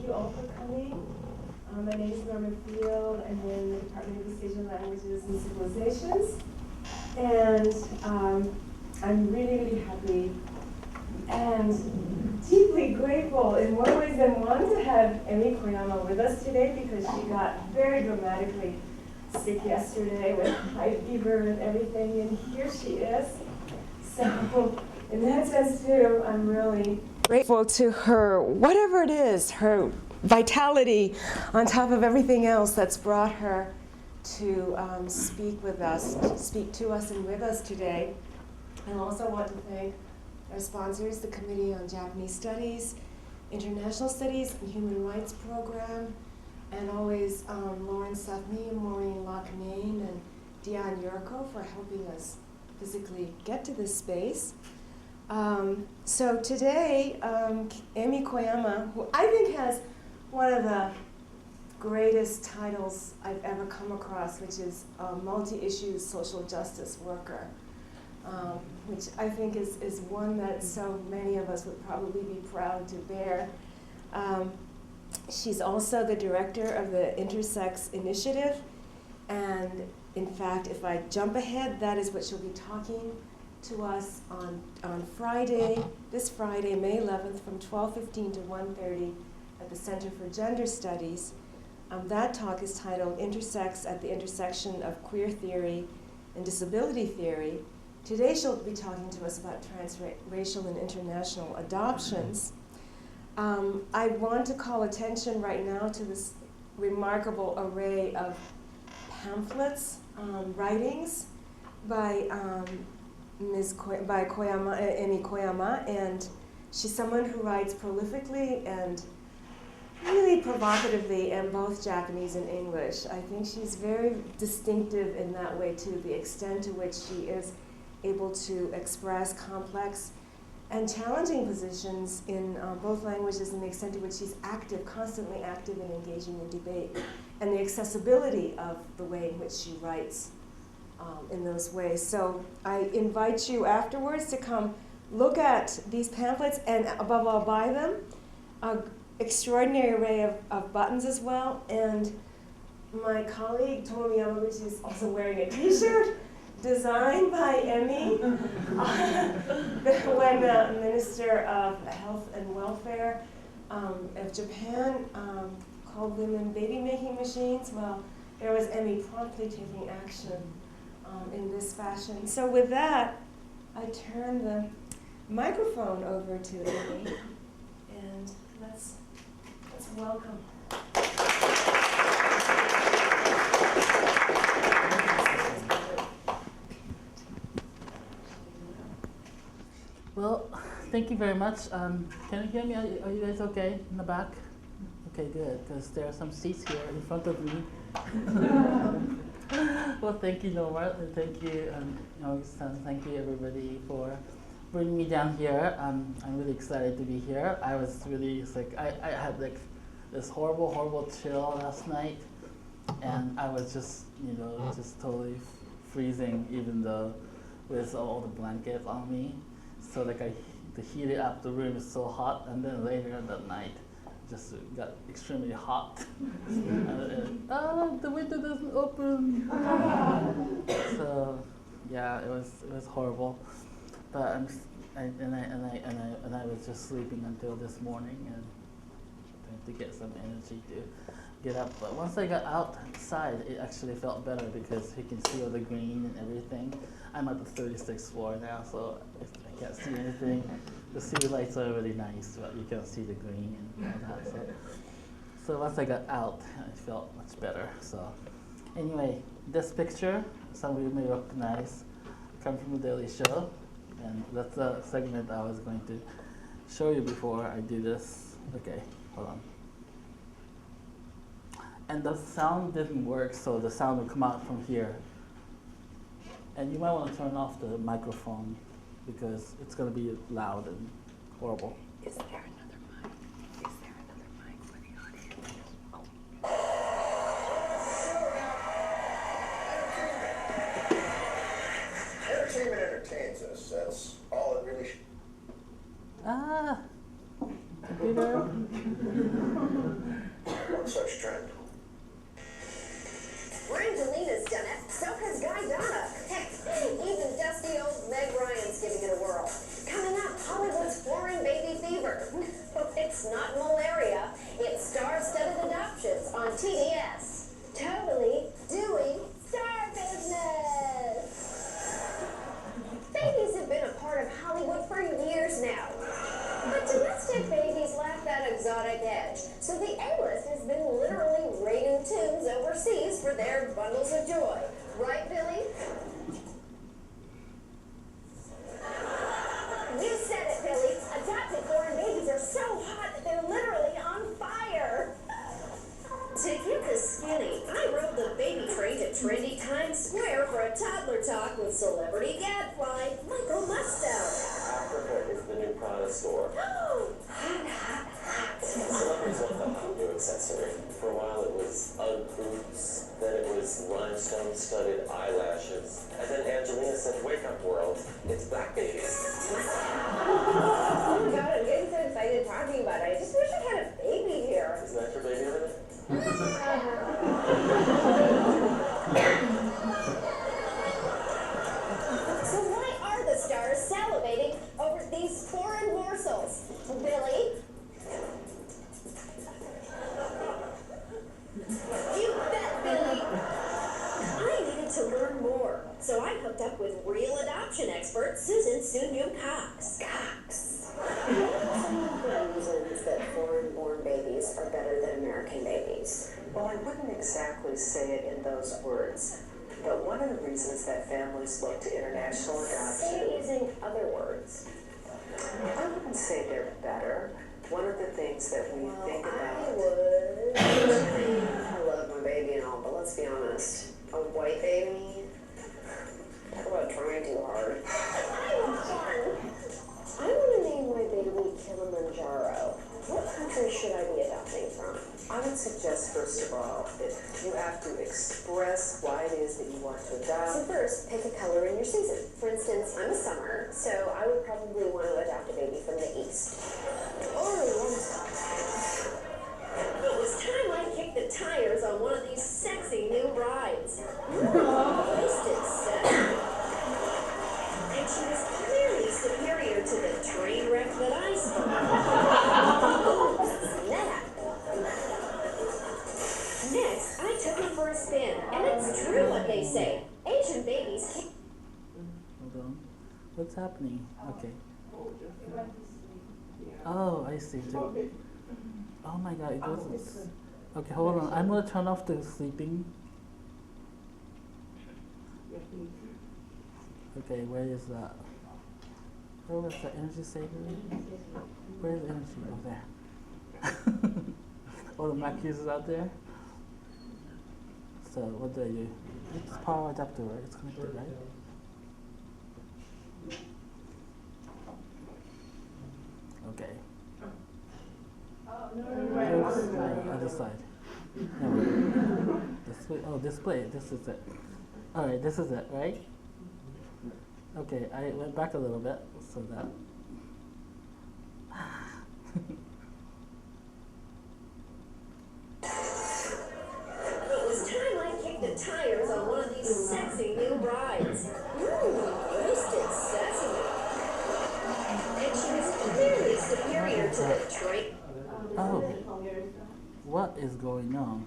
thank you all for coming. My name is Norman Field. I'm in the Department of East Asian Languages and Civilizations. And I'm really, really happy and deeply grateful in more ways than one to have Emi Koyama with us today, because she got very dramatically sick yesterday with high fever and everything, and here she is. So in that sense too, I'm really grateful to her, whatever it is, her vitality on top of everything else that's brought her to speak to us and with us today. I also want to thank our sponsors, the Committee on Japanese Studies, International Studies, and Human Rights Program, and always Lauren Sethme and Maureen Locknane and Dion Yurko for helping us physically get to this space. So today, Emi Koyama, who I think has one of the greatest titles I've ever come across, which is a multi-issue social justice worker, which I think is one that so many of us would probably be proud to bear. She's also the director of the Intersex Initiative, and in fact, if I jump ahead, that is what she'll be talking to us on Friday, this Friday, May 11th, from 12:15 to 1:30 at the Center for Gender Studies. That talk is titled Intersex at the Intersection of Queer Theory and Disability Theory. Today she'll be talking to us about transracial and international adoptions. I want to call attention right now to this remarkable array of pamphlets, writings by Emi Koyama, and she's someone who writes prolifically and really provocatively in both Japanese and English. I think she's very distinctive in that way too, the extent to which she is able to express complex and challenging positions in both languages, and the extent to which she's active, constantly active in engaging in debate, and the accessibility of the way in which she writes in those ways. So I invite you afterwards to come look at these pamphlets, and above all, buy them. Extraordinary array of buttons as well. And my colleague, Tomomi Yamaguchi, is also wearing a t-shirt designed by Emi when the Minister of Health and Welfare of Japan called women baby-making machines. Well, there was Emi promptly taking action in this fashion. So with that, I turn the microphone over to Emi, and let's welcome. Well, thank you very much. Can you hear me? Are you guys okay in the back? Okay, good, because there are some seats here in front of me. Well, thank you, Norma, and thank you, Augustin. Thank you, everybody, for bringing me down here. I'm really excited to be here. I was really sick. I had like this horrible chill last night, and I was just, just totally freezing, even though with all the blankets on me. So like to heat it up, the room is so hot, and then later that night, just got extremely hot. The window doesn't open. So yeah, it was horrible. But I was just sleeping until this morning and trying to get some energy to get up. But once I got outside, it actually felt better because you can see all the green and everything. I'm at the 36th floor now, so I can't see anything. The city lights are really nice, but you can't see the green and all that. So once I got out, I felt much better. So anyway, this picture, some of you may recognize, comes from the Daily Show. And that's a segment I was going to show you before I do this. Okay, hold on. And the sound didn't work, so the sound would come out from here. And you might want to turn off the microphone because it's going to be loud and horrible. Is there another mic? Is there another mic for the audience? Entertainment entertains us. That's all it really should. Peter? One such trend. Brangelina's done it, so has Guy Donna. Heck, even dusty old Meg Ryan's giving it a whirl. Coming up, Hollywood's foreign baby fever. It's not malaria, it's star-studded adoptions on TBS. Totally doing star business. Babies have been a part of Hollywood for years now. But domestic babies lack that exotic edge, so the A-list has been literally raiding tombs overseas for their bundles of joy. Right, Billy? You said it, Billy. Adopted foreign babies are so hot that they're literally on fire. To get the skinny, I rode the baby train to trendy Times Square for a toddler talk with celebrity gadfly Michael Musto. Africa is the new Prada store. Hot. Celebrities love the hot new accessory. For a while it was Ugg boots, then it was limestone-studded eyelashes, and then Angelina said, "Wake up, world, it's black babies." Oh my god, I'm getting so excited talking about it. I just wish I had a baby here. Isn't that your baby over there? So why are the stars salivating over these foreign morsels? Billy? You bet, Billy! I needed to learn more, so I hooked up with real adoption expert Susan Sunyum Cox. Some of the reasons that foreign-born babies are better than American babies. Well, I wouldn't exactly say it in those words, but one of the reasons that families look to international Say adoption, it using other words. I wouldn't say they're better. One of the things that we think about, I love my baby and all, but let's be honest, a white baby, talk about trying too hard. I want to name my baby Kilimanjaro. What country should I be adopting from? I would suggest, first of all, that you have to express why it is that you want to So adopt. first, pick a color in your season. For instance, I'm a summer, so I would probably want to adopt a baby from the east. Or warm spot. It was time I kicked the tires on one of these sexy new rides. Wasted sex. And she was clearly superior to the train wreck that I saw. Snap. Next, I took him for a spin, and it's true what they say. Asian babies can't. Hold on. What's happening? Okay. Oh, I see. Oh my god, it goes. Okay, hold on. I'm gonna turn off the sleeping. Okay, where is that? Where was the energy saver? Where's the energy? Oh, there. All the Mac users out there. So, what do I do? It's power adapter, right? It's connected, right? Okay. Here's the other side. No, display. Oh, display. This is it. Alright, this is it, right? Okay, I went back a little bit so that. It was time I kicked the tires on one of these sexy new rides. Roasted sesame. And she was clearly superior to the train. Oh, what is going on?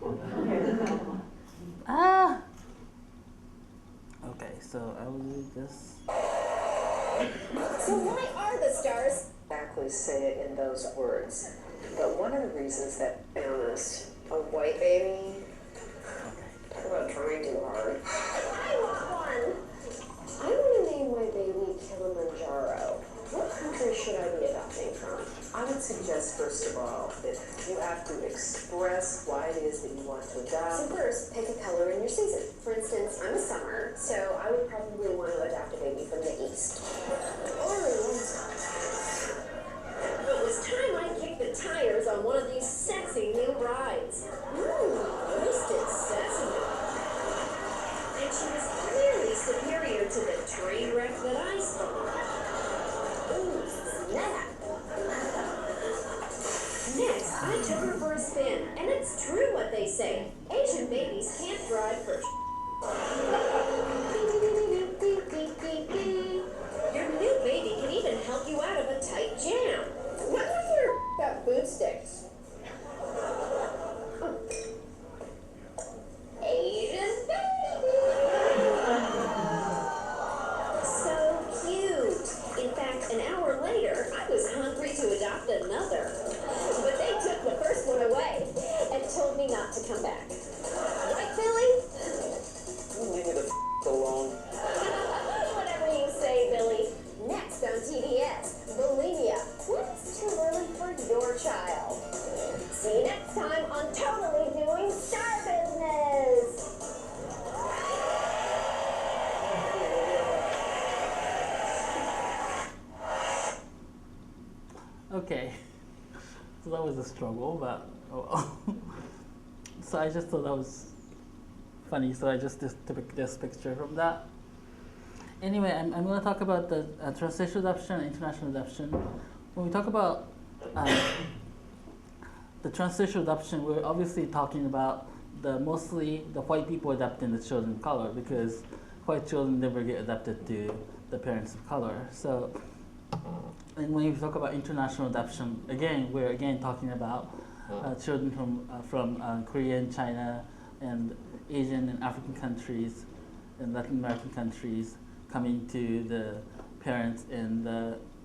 Ah! Okay, so I will do this. So why are the stars? Exactly say it in those words, but one of the reasons that, Be honest, a white baby? Talk about trying too hard. I want one. I want to name my baby Kilimanjaro. What country should I be adopting from? I would suggest, first of all, that you have to express why it is that you want to So adopt. first, pick a color in your season. For instance, I'm a summer, so I would probably want to adopt a baby from the east. Or warm spot. It was time I kicked the tires on one of these sexy new rides. Roasted sesame. And she was clearly superior to the train wreck that I saw. Ooh, snap. I took her for a spin, and it's true what they say. Asian babies can't drive for Your new baby can even help you out of a tight jam. What with your got food sticks? Asian baby! So cute. In fact, an hour later, I was hungry to adopt another. But they took the first one away and told me not to come back. Right, Billy? Leave me the alone. Whatever you say, Billy. Next on TBS, bulimia. What's too early for your child? See you next time on Totally Doing Star Business. Okay, so that was a struggle, but oh well. So I just thought that was funny, so I just took this picture from that. Anyway, I'm going to talk about the transracial adoption and international adoption. When we talk about the transracial adoption, we're obviously talking about mostly the white people adopting the children of color, because white children never get adopted to the parents of color. So, and when we talk about international adoption, again, we're talking about children from Korea, China, and Asian and African countries, and Latin American countries coming to the parents in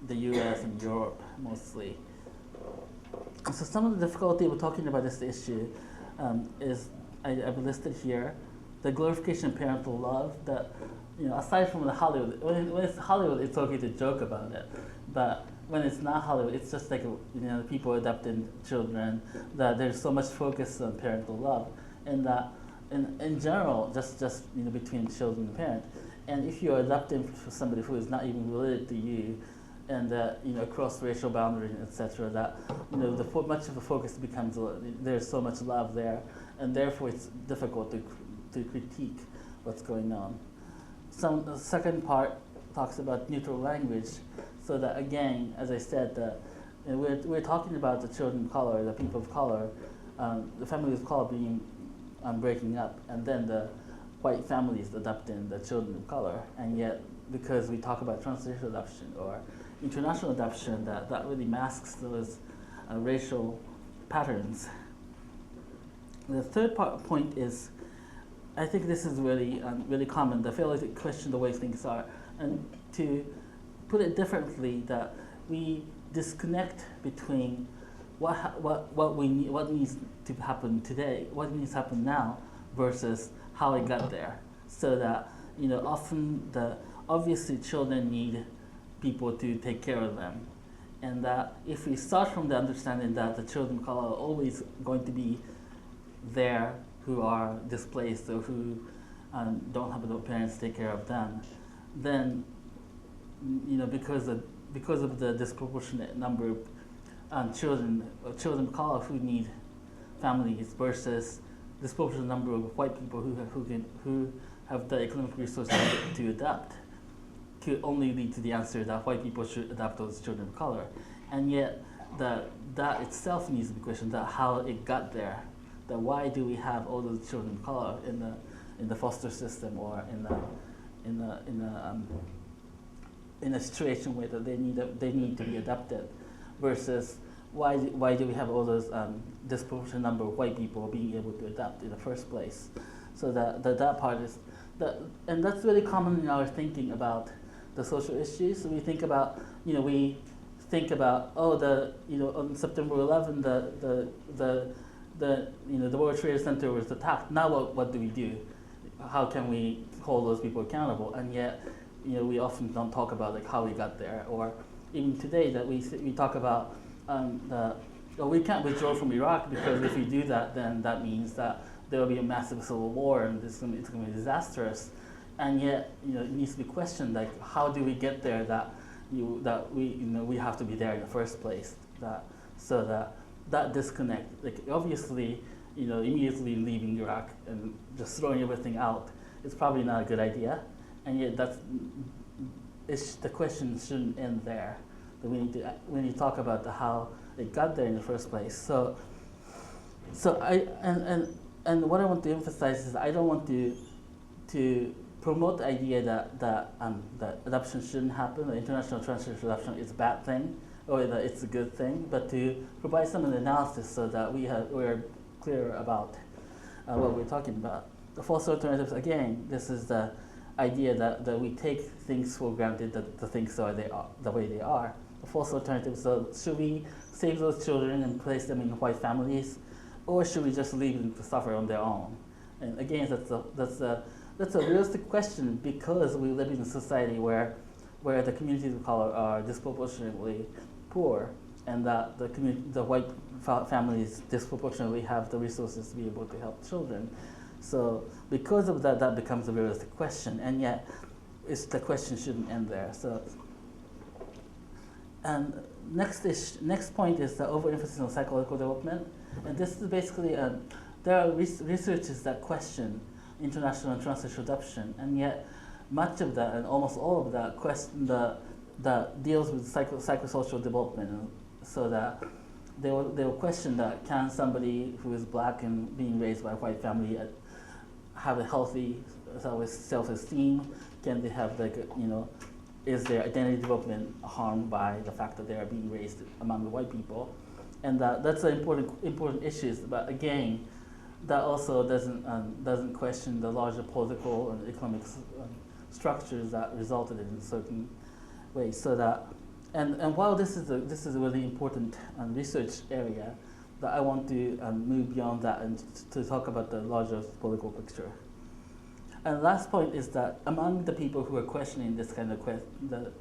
the U.S. and Europe mostly. So some of the difficulty with talking about this issue is I've listed here the glorification of parental love. That, you know, aside from the Hollywood, when it's Hollywood, it's okay to joke about it, but when it's not Hollywood, it's just like, you know, people adopting children, that there's so much focus on parental love, and that in general, just you know, between children and parents. And if you're adopting for somebody who is not even related to you, and you know, across racial boundaries, etc., that, you know, much of the focus becomes there's so much love there, and therefore it's difficult to critique what's going on. The second part talks about neutral language, so that again, as I said, you know, we're talking about the children of color, the people of color, the families of color being breaking up, and then the white families adopting the children of color, and yet because we talk about transracial adoption or international adoption, that really masks those racial patterns. The third point is, I think this is really common, the failure to question the way things are, and to put it differently, that we disconnect between what needs to happen today, what needs to happen now, versus how it got there. So that, you know, often obviously children need people to take care of them, and that if we start from the understanding that the children of color are always going to be there, who are displaced or who don't have their parents take care of them, then, you know, because of the disproportionate number of children of color who need families versus disproportionate number of white people who have the economic resources to adopt, could only lead to the answer that white people should adopt those children of color, and yet that itself needs to be questioned, that how it got there, that why do we have all those children of color in the foster system or in a situation where that they need to be adopted, versus why do we have all those disproportionate number of white people being able to adopt in the first place? So that part is and that's really common in our thinking about the social issues. So we think about, you know, on September 11, the World Trade Center was attacked. Now what do we do? How can we hold those people accountable? And yet, you know, we often don't talk about like how we got there, or even today that we talk about we can't withdraw from Iraq, because if we do that, then that means that there will be a massive civil war and it's going to be disastrous. And yet, you know, it needs to be questioned, like how do we get there, that we have to be there in the first place. That disconnect, like obviously, you know, immediately leaving Iraq and just throwing everything out is probably not a good idea. And yet the question shouldn't end there. That we need to talk about how it got there in the first place. So and what I want to emphasize is I don't want to promote the idea that adoption shouldn't happen, that international transracial adoption is a bad thing, or that it's a good thing, but to provide some of the analysis so that we are clear about what we're talking about. The false alternatives, again, this is the idea that we take things for granted, that the things are the way they are. The false alternatives, so should we save those children and place them in white families, or should we just leave them to suffer on their own? And again, that's a realistic question because we live in a society where the communities of color are disproportionately poor, and that the white families disproportionately have the resources to be able to help children. So because of that, that becomes a realistic question, and yet the question shouldn't end there. So, and next point is the overemphasis on psychological development, and this is basically there are researches that question international and transracial adoption, and yet much of that and almost all of that that deals with psychosocial development, so that they will question that can somebody who is black and being raised by a white family have a healthy self-esteem? Can they have is their identity development harmed by the fact that they are being raised among the white people? And that's an important issue. But again, that also doesn't question the larger political and economic structures that resulted in certain ways. So that, and while this is a really important research area, that I want to move beyond that and to talk about the larger political picture. And last point is that among the people who are questioning this kind of the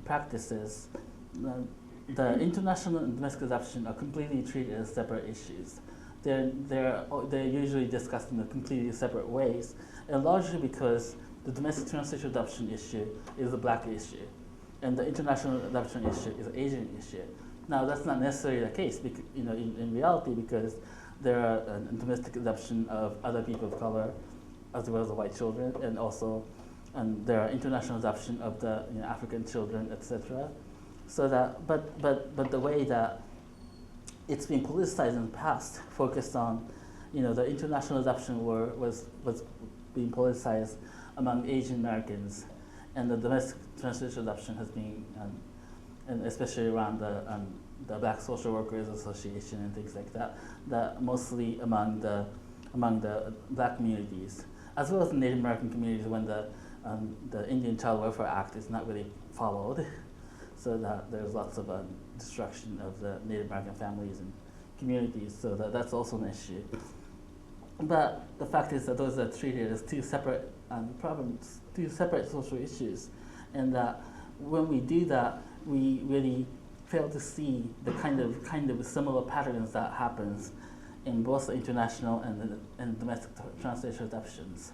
practices, the international and domestic adoption are completely treated as separate issues. They're usually discussed in completely separate ways, and largely because the domestic transracial adoption issue is a black issue, and the international adoption issue is an Asian issue. Now that's not necessarily the case, because, in reality, because there are domestic adoption of other people of color, as well as the white children, and also there are international adoption of the African children, etc. So that, but the way that it's been politicized in the past, focused on, the international adoption was being politicized among Asian Americans, and the domestic transracial adoption has been, and especially around the Black Social Workers Association and things like that, that mostly among the black communities, as well as the Native American communities when the Indian Child Welfare Act is not really followed. So that there's lots of destruction of the Native American families and communities, so that's also an issue. But the fact is that those are treated as two separate problems, two separate social issues, and that when we do that, we really fail to see the kind of similar patterns that happens in both the international and domestic transracial adoptions.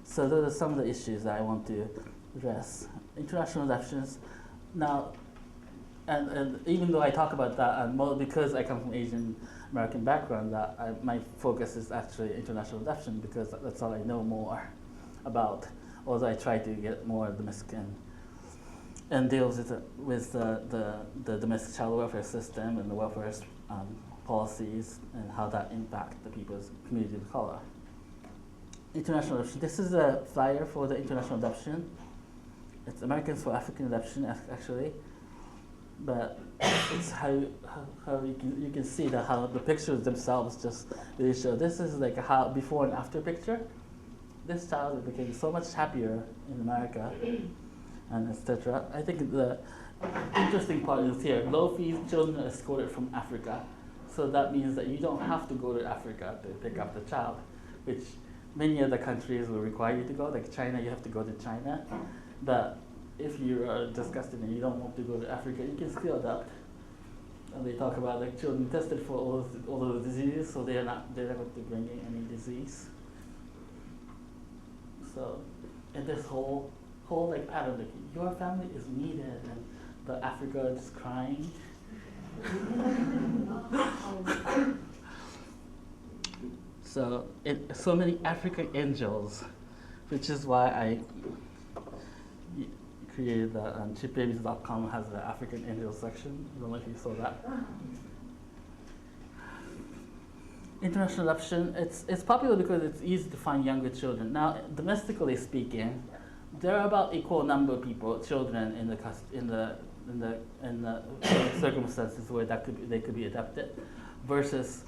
So those are some of the issues that I want to address. International adoptions. Now, and even though I talk about that, because I come from Asian American background, my focus is actually international adoption, because that's all I know more about. Although I try to get more domestic and deals with the domestic child welfare system and the welfare policies and how that impact the people's community of color. International adoption. This is a flyer for the international adoption. It's Americans for African Adoption, actually, but it's how you can see that how the pictures themselves just really show. This is like how before and after picture. This child became so much happier in America, and etc. I think the interesting part is here: low-fee children are escorted from Africa, so that means that you don't have to go to Africa to pick up the child, which many other countries will require you to go. Like China, you have to go to China. But if you are disgusted and you don't want to go to Africa, you can still adopt. And they talk about like children tested for all those diseases, so they're not going to bring in any disease. So, and this whole like pattern, like your family is needed, and the Africa is just crying. So many African angels, which is why I created the chipbabies.com has the African angel section. I don't know if you saw that. International adoption, it's popular because it's easy to find younger children. Now, domestically speaking, there are about equal number of people, children in the circumstances where they could be adopted, versus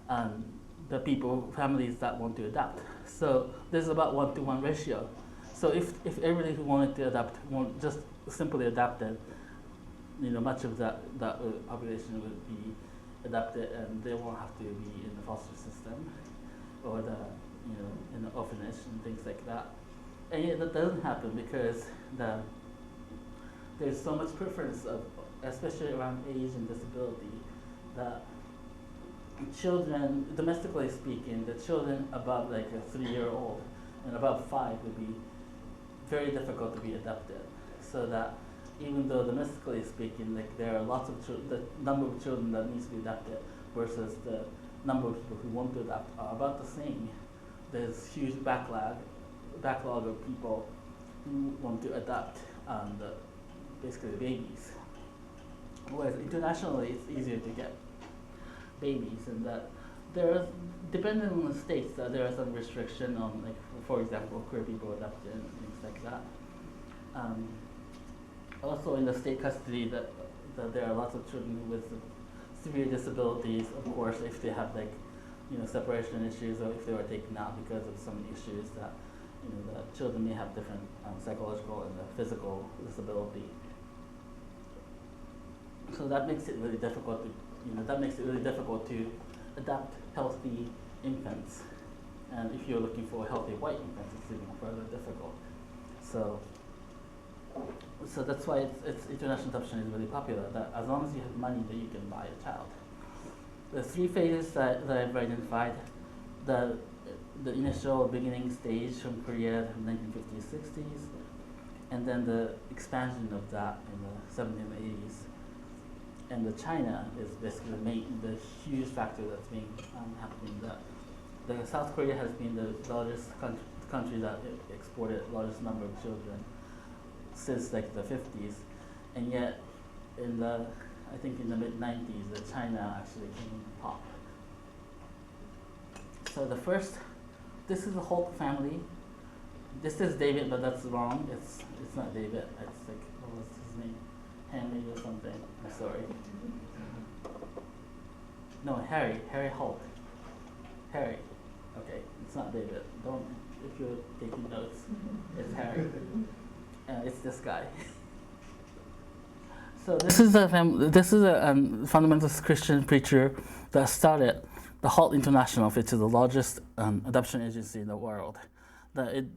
the families that want to adopt. So there's about 1-to-1 ratio. So if everybody who wanted to adopt just simply adopted, much of that population would be adopted, and they won't have to be in the foster system or in the orphanage and things like that. And yet that doesn't happen because there's so much preference especially around age and disability, that children, domestically speaking, the children above like a 3-year-old and above 5 would be very difficult to be adopted. So that even though domestically speaking, like there are lots of the number of children that needs to be adopted versus the number of people who want to adopt are about the same. There's huge backlog of people who want to adopt basically the babies. Whereas internationally, it's easier to get babies, and that depending on the states, that there are some restriction on, like, for example, queer people adopted and things like that. Also in the state custody, that there are lots of children with severe disabilities, of course, if they have separation issues, or if they were taken out because of some issues that the children may have different psychological and physical disability. So that makes it really difficult to adopt healthy infants. And if you're looking for healthy white infants, it's even further difficult. So that's why it's international adoption is really popular. That as long as you have money, that you can buy a child. The 3 phases that I've identified: the initial beginning stage from Korea in the 1950s, 60s, and then the expansion of that in the 70s and 80s. And the China is basically the huge factor that's been happening. The South Korea has been the largest country that exported largest number of children since like the 50s, and yet I think in the mid-90s, China actually came top. So this is the Hult family. This is David, but that's wrong. It's not David. It's like, what was his name? Henry or something. I'm sorry. No, Harry Hult. Harry. Okay, it's not David. If you're taking notes, it's Harry. It's this guy. So this is a fundamentalist Christian preacher that started the Hult International, which is the largest adoption agency in the world. That it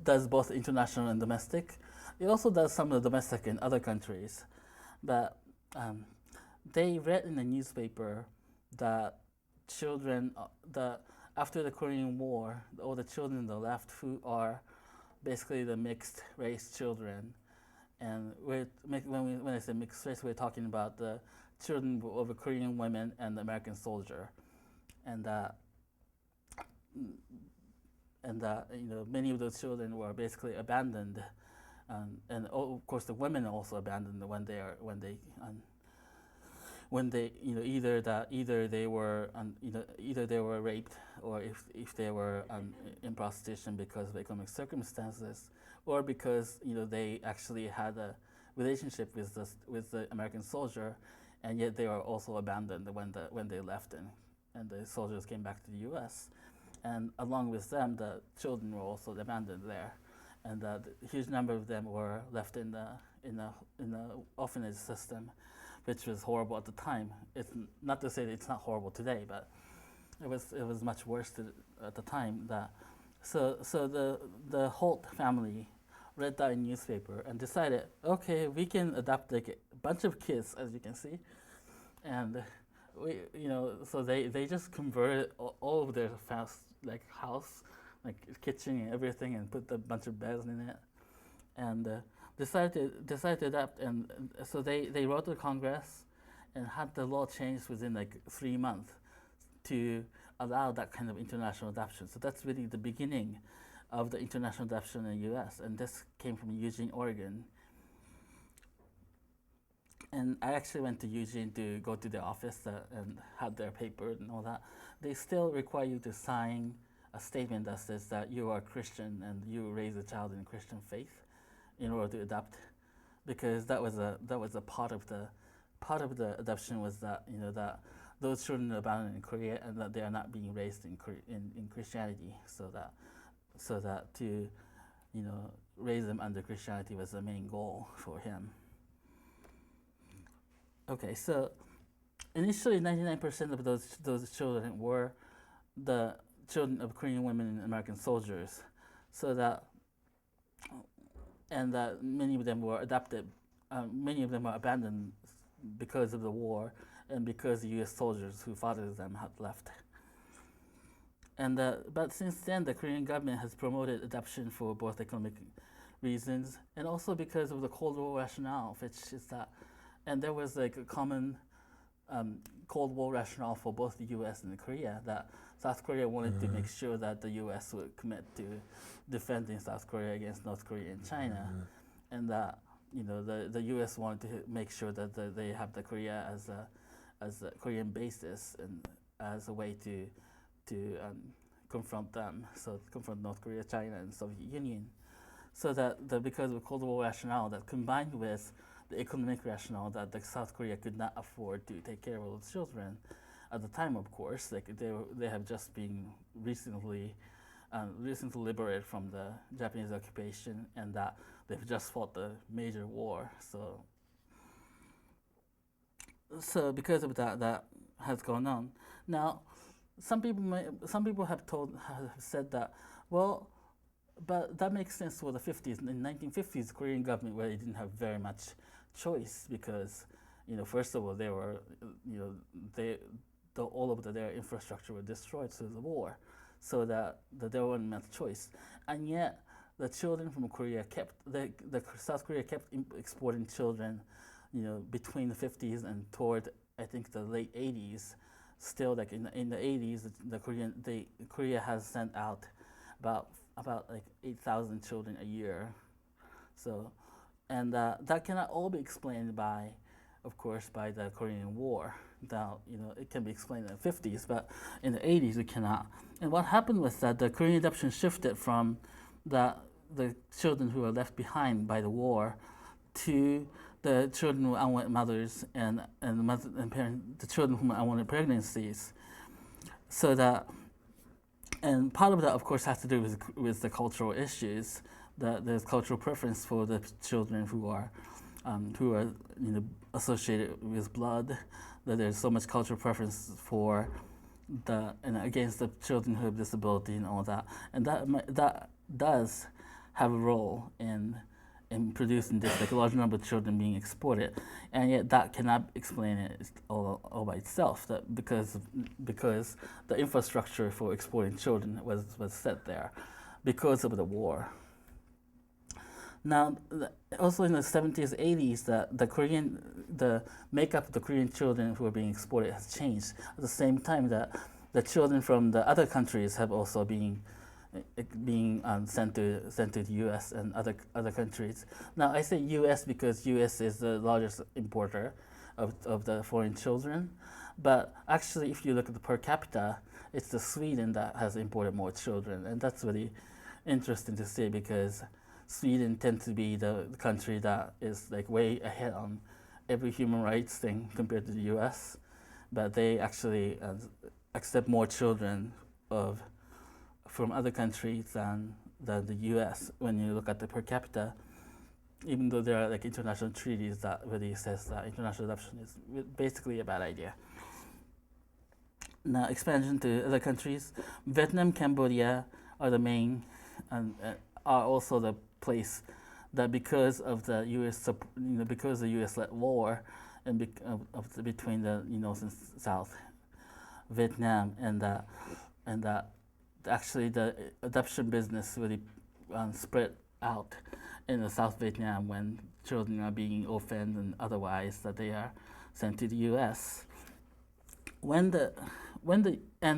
does both international and domestic. It also does some of the domestic in other countries. But they read in the newspaper that after the Korean War, all the children on the left who are basically the mixed race children, and when I say mixed race, we're talking about the children of a Korean women and the American soldier, and many of those children were basically abandoned, and of course the women are also abandoned when they either they were raped, or if they were in prostitution because of economic circumstances, or because they actually had a relationship with the American soldier, and yet they were also abandoned when they left, and the soldiers came back to the U.S. And along with them, the children were also abandoned there, and a huge number of them were left in the orphanage system, which was horrible at the time. It's not to say that it's not horrible today, but it was much worse at the time. So the Hult family read that in newspaper and decided, okay, we can adopt like a bunch of kids, as you can see, and so they just converted all of their house, like kitchen and everything, and put a bunch of beds in it, and decided to adopt. And so they wrote to Congress and had the law changed within like 3 months to allow that kind of international adoption. So that's really the beginning of the international adoption in the U.S. And this came from Eugene, Oregon. and I actually went to Eugene to go to the office and had their paper and all that. They still require you to sign a statement that says that you are Christian and you raise a child in Christian faith in order to adopt, because that was a part of the adoption was that that those children are abandoned in Korea and that they are not being raised in Christianity, so that to raise them under Christianity was the main goal for him. Okay, so initially 99% of those children were the children of Korean women and American soldiers, and that many of them were adopted. Many of them were abandoned because of the war and because the U.S. soldiers who fathered them had left. And but since then, the Korean government has promoted adoption for both economic reasons and also because of the Cold War rationale, which is that, and there was like a common Cold War rationale for both the U.S. and Korea, that South Korea wanted to make sure that the U.S. would commit to defending South Korea against North Korea and China, and that the U.S. wanted to make sure that they have the Korea as a Korean basis and as a way to confront them, so confront North Korea, China, and Soviet Union. So that because of Cold War rationale, that combined with the economic rationale that South Korea could not afford to take care of all the children at the time, of course, like they have just been recently liberated from the Japanese occupation, and that they've just fought the major war. So because of that has gone on. Now, some people have said that, well, but that makes sense for the 50s. In the 1950s, Korean government really didn't have very much choice because, first of all, they were, all of their infrastructure were destroyed through the war, so that there wasn't much choice. And yet, the children from Korea the South Korea kept exporting children, between the 50s and toward, I think, the late 80s. Still, like in the 80s, Korea has sent out about like 8,000 children a year. So, and that cannot all be explained by, of course, by the Korean War. Now, it can be explained in the 50s, but in the 80s it cannot. And what happened was that the Korean adoption shifted from the children who were left behind by the war to the children with unwanted mothers and the children from unwanted pregnancies. So that, and part of that, of course, has to do with the cultural issues. There's cultural preference for the children who are associated with blood. That there's so much cultural preference for against the children who have disability and all that, and that does have a role in producing this, like a large number of children being exported, and yet that cannot explain it all by itself. That because the infrastructure for exporting children was set there because of the war. Now, also in the 70s, 80s, the makeup of the Korean children who are being exported has changed. At the same time, that the children from the other countries have also being sent to the U.S. and other countries. Now, I say U.S. because U.S. is the largest importer of the foreign children, but actually, if you look at the per capita, it's the Sweden that has imported more children, and that's really interesting to see because Sweden tends to be the country that is like way ahead on every human rights thing compared to the U.S., but they actually accept more children from other countries than the U.S. when you look at the per capita, even though there are like international treaties that really says that international adoption is basically a bad idea. Now, expansion to other countries, Vietnam, Cambodia are the main, and are also the place that because of the U.S. Because the U.S.-led war and between the North and South Vietnam, and actually the adoption business really spread out in the South Vietnam when children are being orphaned and otherwise that they are sent to the U.S. And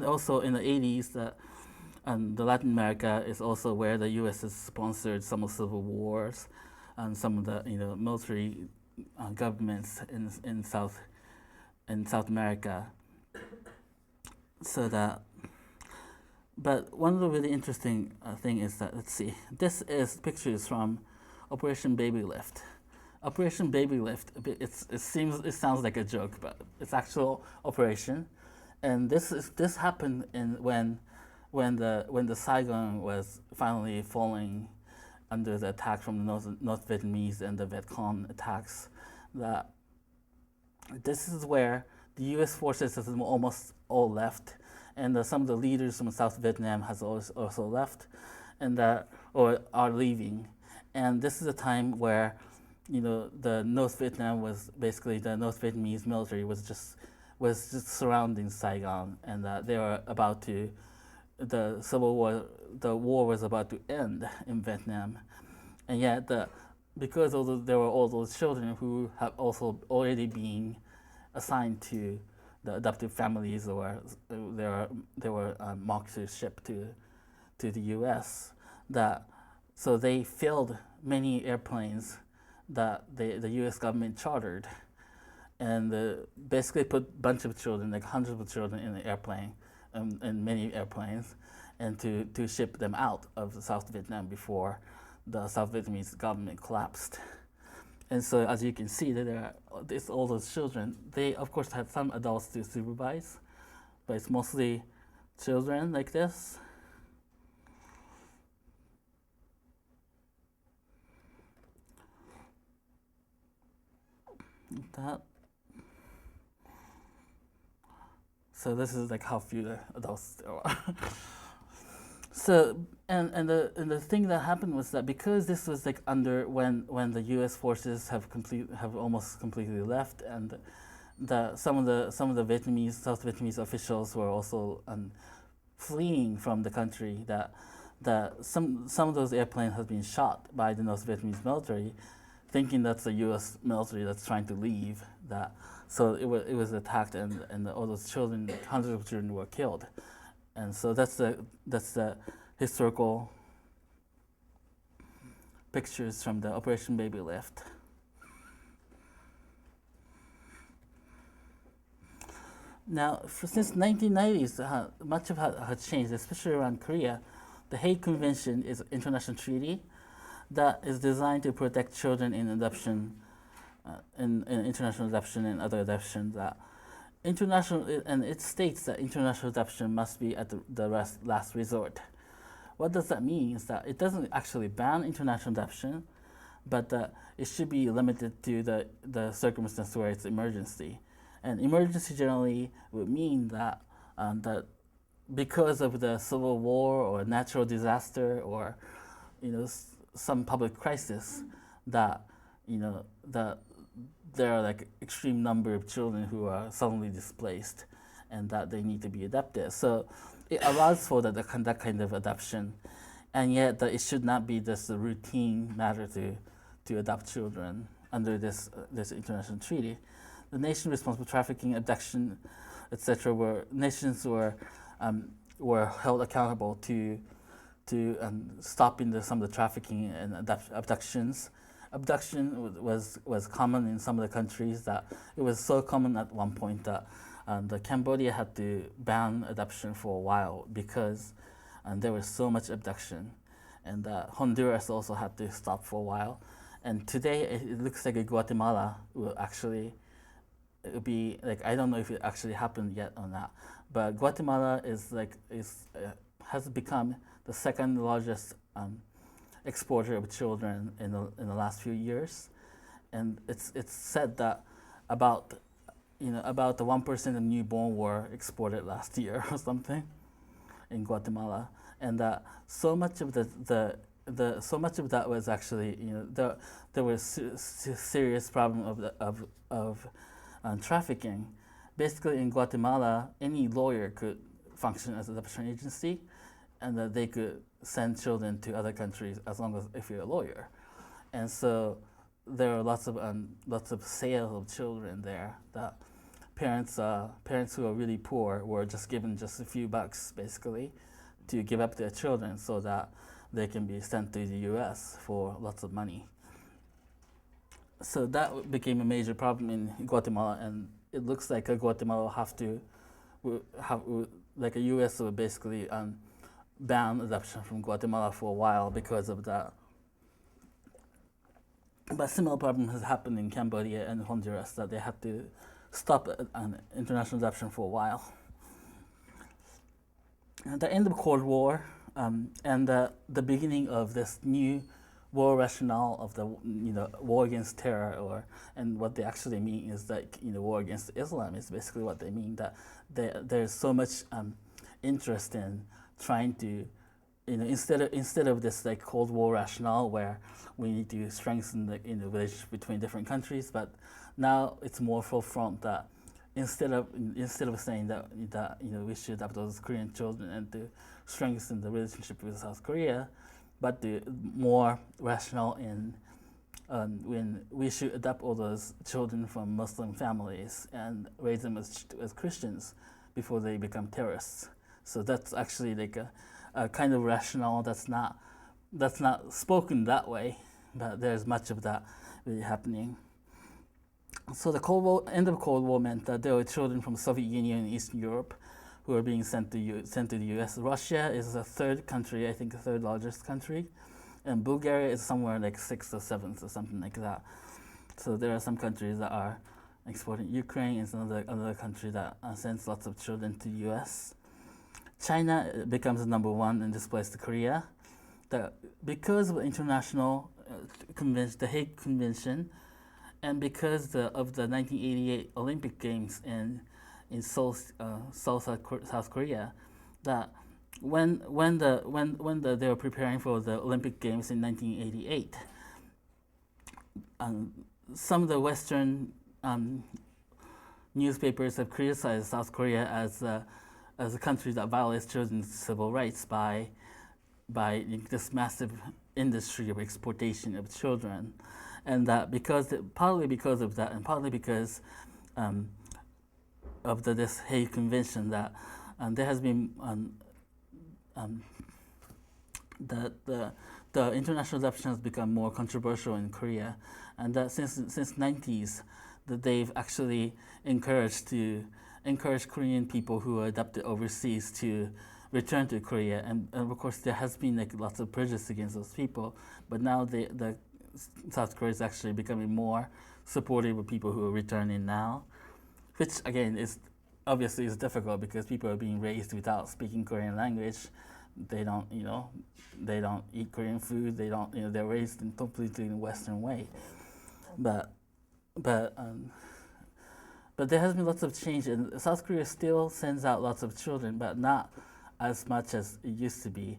also in the 80s, the Latin America is also where the U.S. has sponsored some of the civil wars and some of the military governments in South America. So that, but one of the really interesting thing is that, let's see, this is pictures from Operation Baby Lift. Operation Baby Lift, it sounds like a joke, but it's actual operation, and this happened when the Saigon was finally falling under the attack from the North Vietnamese and the Viet Cong attacks. That this is where the U.S. forces have almost all left, and some of the leaders from South Vietnam has also left, and or are leaving. And this is a time where, the North Vietnam was basically, the North Vietnamese military was just surrounding Saigon, and they were about to, the war was about to end in Vietnam, and yet because there were all those children who have also already been assigned to the adoptive families, or they were marked to ship to the U.S. So they filled many airplanes that the U.S. government chartered, and basically put a bunch of children, like hundreds of children, in the airplane, in many airplanes, and to ship them out of South Vietnam before the South Vietnamese government collapsed. And so, as you can see, that it's all those children. They, of course, had some adults to supervise, but it's mostly children like this. So this is like how few adults there are. So and the thing that happened was that because this was like when the U.S. forces have almost completely left, and some of the South Vietnamese officials were also fleeing from the country. That some of those airplanes have been shot by the North Vietnamese military, thinking that's the U.S. military that's trying to leave. So it was attacked, and all those children, hundreds of children, were killed. And so that's the historical pictures from the Operation Baby Lift. Now, since 1990s, much of it has changed, especially around Korea. The Hague Convention is an international treaty that is designed to protect children in adoption, in international adoption and other adoptions. And it states that international adoption must be at the last resort. What does that mean? Is that it doesn't actually ban international adoption, but it should be limited to the circumstance where it's emergency. And emergency generally would mean that because of the civil war or natural disaster or some public crisis, that there are like extreme number of children who are suddenly displaced, and that they need to be adopted. So it allows for that kind of adoption, and yet that it should not be just a routine matter to adopt children under this international treaty. The nation responsible for trafficking, abduction, etc. Nations were held accountable to stopping some of the trafficking and abductions. Abduction was common in some of the countries. That it was so common at one point that the Cambodia had to ban adoption for a while because there was so much abduction, and Honduras also had to stop for a while. And today it looks like Guatemala will actually be like, I don't know if it actually happened yet or not, but Guatemala has become the second largest exporter of children in the last few years, and it's said that about the 1% of newborn were exported last year or something in Guatemala, and so much of that was actually there was serious problem of trafficking. Basically, in Guatemala, any lawyer could function as an adoption agency, and that they could send children to other countries as long as if you're a lawyer. And so there are lots of sales of children there. That parents who are really poor were just given just a few bucks basically to give up their children so that they can be sent to the U.S. for lots of money. so that became a major problem in Guatemala, and it looks like Guatemala will have to like a U.S. will basically ban adoption from Guatemala for a while because of that. But similar problem has happened in Cambodia and Honduras, that they had to stop an international adoption for a while. At the end of the Cold War and the beginning of this new War Rationale of the war against terror, and what they actually mean is like war against Islam is basically what they mean, that there's so much interest in trying to instead of this like Cold War rationale where we need to strengthen the relationship between different countries, but now it's more full front that instead of saying that we should adopt those Korean children and to strengthen the relationship with South Korea, but the more rational in when we should adopt all those children from Muslim families and raise them as Christians before they become terrorists. So that's actually like a kind of rationale that's not spoken that way, but there's much of that really happening. So the end of the Cold War meant that there were children from Soviet Union and Eastern Europe who were being sent to the U.S. Russia is the third country, I think the third largest country, and Bulgaria is somewhere like 6th or 7th or something like that. So there are some countries that are exporting. Ukraine is another country that sends lots of children to the U.S. China becomes the number one and displaces Korea. Because of the international convention, the Hague Convention, and because of the 1988 Olympic Games in Seoul, South Korea, that when they were preparing for the Olympic Games in 1988, some of the Western newspapers have criticized South Korea as a country that violates children's civil rights by this massive industry of exploitation of children, and that partly because of that, and partly because of this Hague Convention, that there has been the international adoption has become more controversial in Korea, and that since 90s that they've actually encouraged Korean people who are adopted overseas to return to Korea, and of course there has been like lots of prejudice against those people, but now the South Korea is actually becoming more supportive of people who are returning now, which again is obviously is difficult because people are being raised without speaking Korean language. They don't eat Korean food. They're raised in completely in a Western way, but there has been lots of change, and South Korea still sends out lots of children, but not as much as it used to be.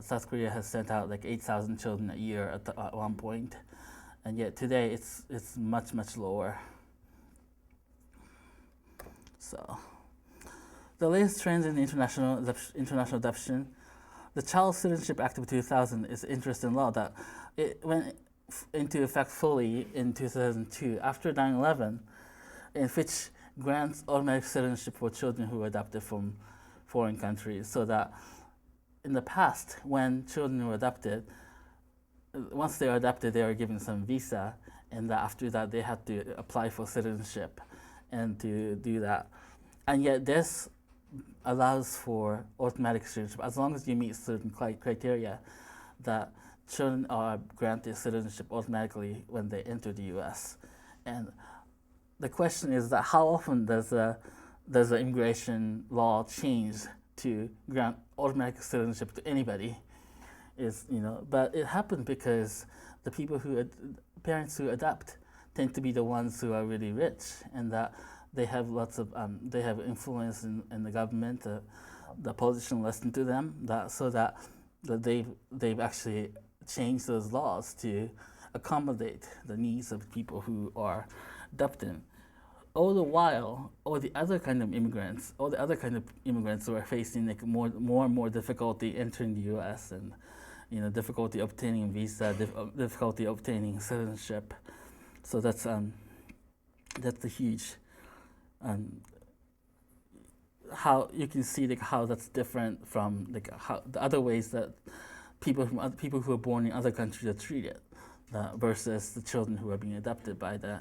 South Korea has sent out like 8,000 children a year at one point, and yet today it's much lower. So, the latest trends in international adoption, the Child Citizenship Act of 2000 is an interesting law that it went into effect fully in 2002 after 9/11, in which grants automatic citizenship for children who are adopted from foreign countries, so that in the past, when children were adopted, once they were adopted, they were given some visa, and after that, they had to apply for citizenship and to do that. And yet, this allows for automatic citizenship as long as you meet certain criteria, that children are granted citizenship automatically when they enter the U.S. And the question is that how often does the immigration law change to grant automatic citizenship to anybody? But it happens because the parents who adopt tend to be the ones who are really rich, and that they have lots of they have influence in the government. The politicians listen to them, so that they've actually changed those laws to accommodate the needs of people who are adopted. All the while, all the other kind of immigrants who are facing like more and more difficulty entering the U.S. and difficulty obtaining visa, difficulty obtaining citizenship. So that's a huge how you can see like how that's different from like how the other ways that people who are born in other countries are treated. versus the children who are being adopted by the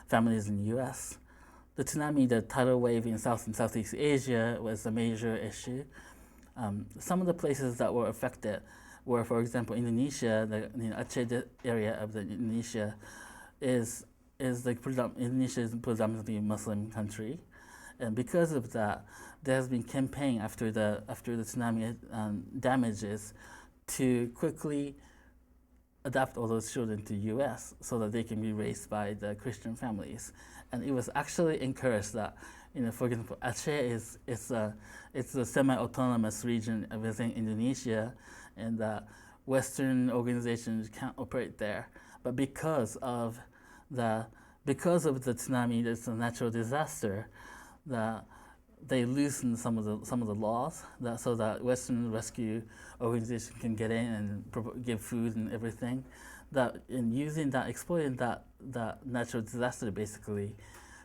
families in the U.S. The tsunami, the tidal wave in South and Southeast Asia was a major issue. Some of the places that were affected were, for example, Indonesia. The Aceh area of the Indonesia is Indonesia is a predominantly Muslim country, and because of that, there has been campaign after the tsunami damages to quickly adapt all those children to U.S. so that they can be raised by the Christian families. And it was actually encouraged that, for example, Aceh it's a semi-autonomous region within Indonesia, and Western organizations can't operate there. But because of the tsunami, it's a natural disaster, they loosened some of the laws so that Western rescue organizations can get in and give food and everything. Exploiting that natural disaster, basically,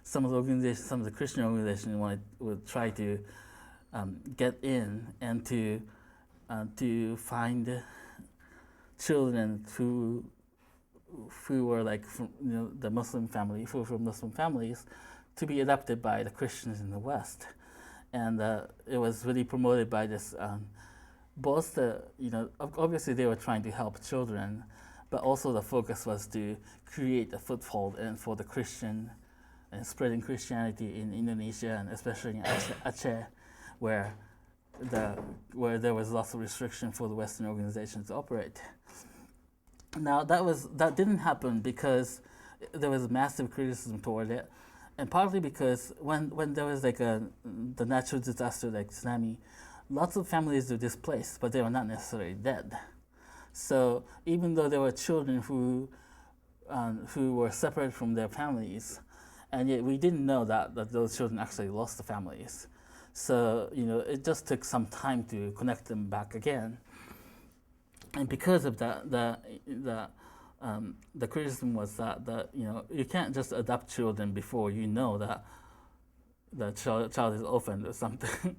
some of the Christian organizations would try to get in and to find children who were like from the Muslim family, who were from Muslim families, to be adopted by the Christians in the West. And it was really promoted by this, both obviously they were trying to help children, but also the focus was to create a foothold and for the Christian and spreading Christianity in Indonesia, and especially in Aceh, where there was lots of restriction for the Western organizations to operate. Now that didn't happen because there was massive criticism toward it. And partly because when there was like the natural disaster like tsunami, lots of families were displaced, but they were not necessarily dead. So even though there were children who were separate from their families, and yet we didn't know that those children actually lost the families. So it just took some time to connect them back again. And because of that, the criticism was that you can't just adopt children before you know that the child is orphaned or something.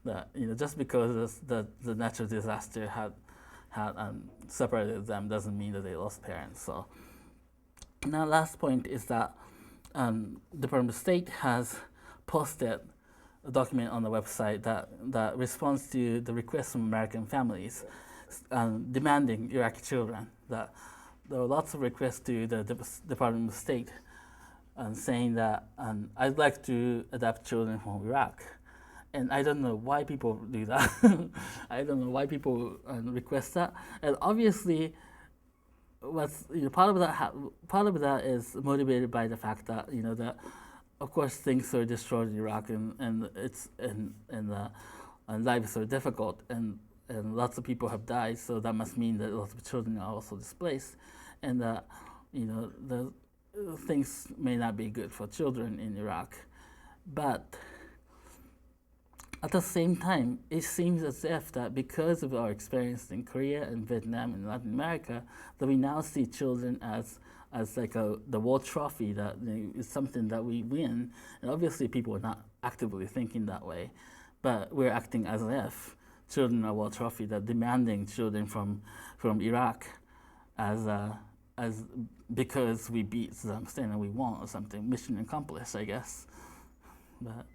That just because the natural disaster had separated them doesn't mean that they lost parents. So now, last point is that Department of State has posted a document on the website that responds to the request from American families demanding Iraqi children. That there were lots of requests to the Department of State saying that I'd like to adopt children from Iraq. And I don't know why people do that. I don't know why people request that. And obviously, part of that is motivated by the fact that that of course things are destroyed in Iraq, and lives are difficult, and lots of people have died. So that must mean that lots of children are also displaced, and the things may not be good for children in Iraq, but at the same time, it seems as if that because of our experience in Korea and Vietnam and Latin America, that we now see children as like the war trophy, that is something that we win. And obviously people are not actively thinking that way, but we're acting as if children are war trophy, that demanding children from Iraq as because we beat Saddam Hussein and we won or something, mission accomplished, I guess. But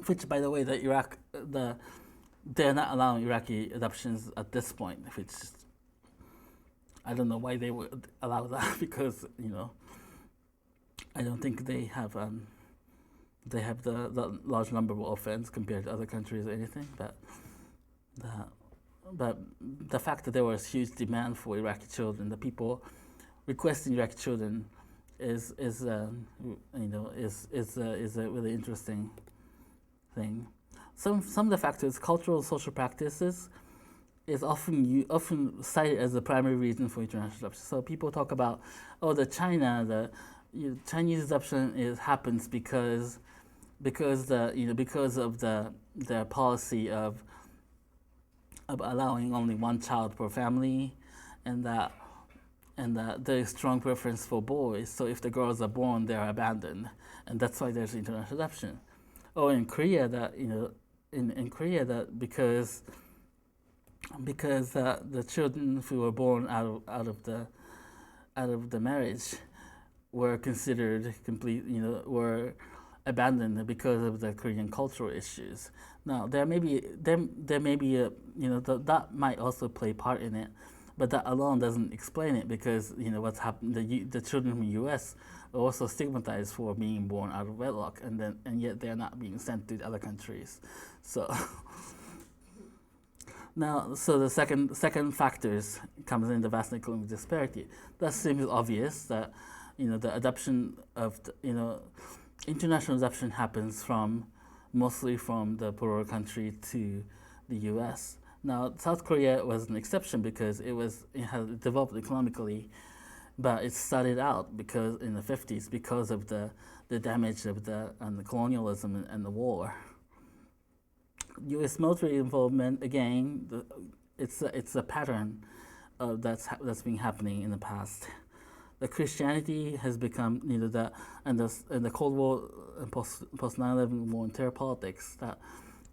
which, by the way, they're not allowing Iraqi adoptions at this point, which I don't know why they would allow that, because I don't think they have the large number of orphans compared to other countries or anything, but the fact that there was huge demand for Iraqi children, the people requesting Iraqi children, is a really interesting thing. Some of the factors, cultural social practices, is often cited as the primary reason for international adoption. So people talk about, the Chinese adoption happens because of the policy of allowing only one child per family, and that there is strong preference for boys. So if the girls are born, they are abandoned, and that's why there's international adoption. Or in Korea, that in Korea, that because because the children who were born out of the marriage were considered complete, were abandoned because of the Korean cultural issues. Now there may be a, that might also play part in it, but that alone doesn't explain it, because what's happened, the children from the U.S. are also stigmatized for being born out of wedlock, and yet they're not being sent to other countries. So now, so the second factors comes in the vast economic disparity. That seems obvious that the adoption of international adoption happens mostly from the poorer country to the U.S. Now, South Korea was an exception because it had developed economically, but it started out because in the 50s because of the damage of the colonialism and the war. U.S. military involvement, again, it's a pattern that's been happening in the past. The Christianity has become, and the Cold War and post 9/11 war and terror politics, that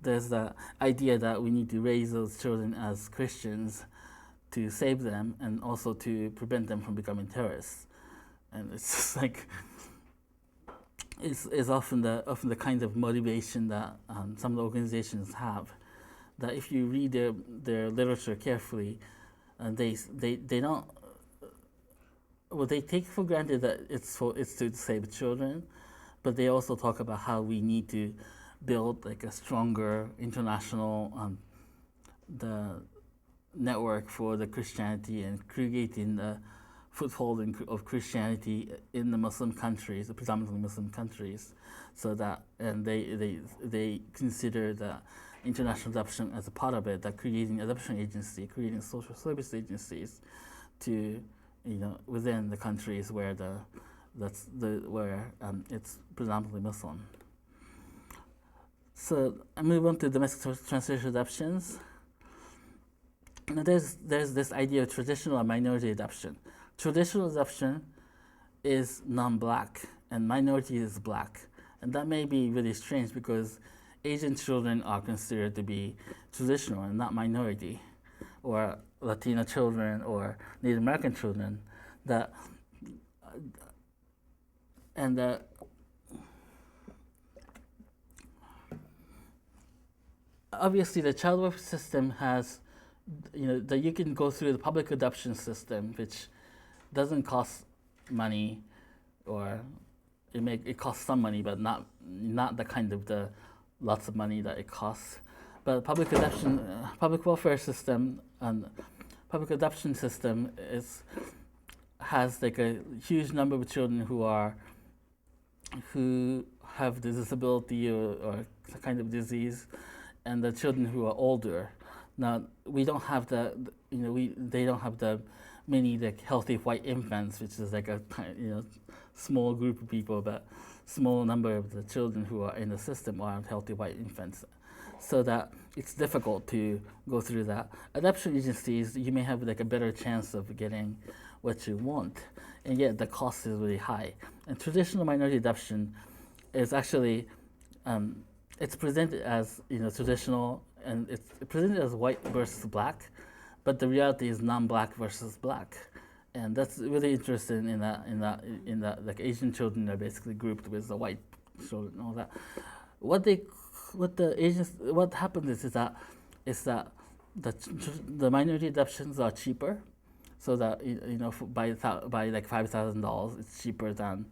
there's the idea that we need to raise those children as Christians to save them and also to prevent them from becoming terrorists. And it's just like, is often the kind of motivation that some of the organizations have. That if you read their literature carefully, they don't. Well, they take for granted that it's to save children, but they also talk about how we need to build like a stronger international the network for the Christianity and creating the foothold of Christianity in the Muslim countries, the predominantly Muslim countries, so that, and they consider the international adoption as a part of it, that creating adoption agency, creating social service agencies to, within the countries where it's predominantly Muslim. So I move on to domestic transracial adoptions. Now there's this idea of traditional and minority adoption. Traditional adoption is non-black and minority is black. And that may be really strange because Asian children are considered to be traditional and not minority, or Latino children or Native American children. Obviously the child welfare system has, that you can go through the public adoption system, which doesn't cost money, or it costs some money, but not the kind of the lots of money that it costs. But public welfare system and public adoption system has like a huge number of children who have the disability or kind of disease, and the children who are older. Now we don't have they don't have the many like healthy white infants, which is like a small group of people, but small number of the children who are in the system are healthy white infants, so that it's difficult to go through that. Adoption agencies, you may have like a better chance of getting what you want, and yet the cost is really high. And traditional minority adoption is actually it's presented as traditional, and it's presented as white versus black, but the reality is non-black versus black, and that's really interesting in that like Asian children are basically grouped with the white children and all that. What happens is that the minority adoptions are cheaper, so that by like $5,000 it's cheaper than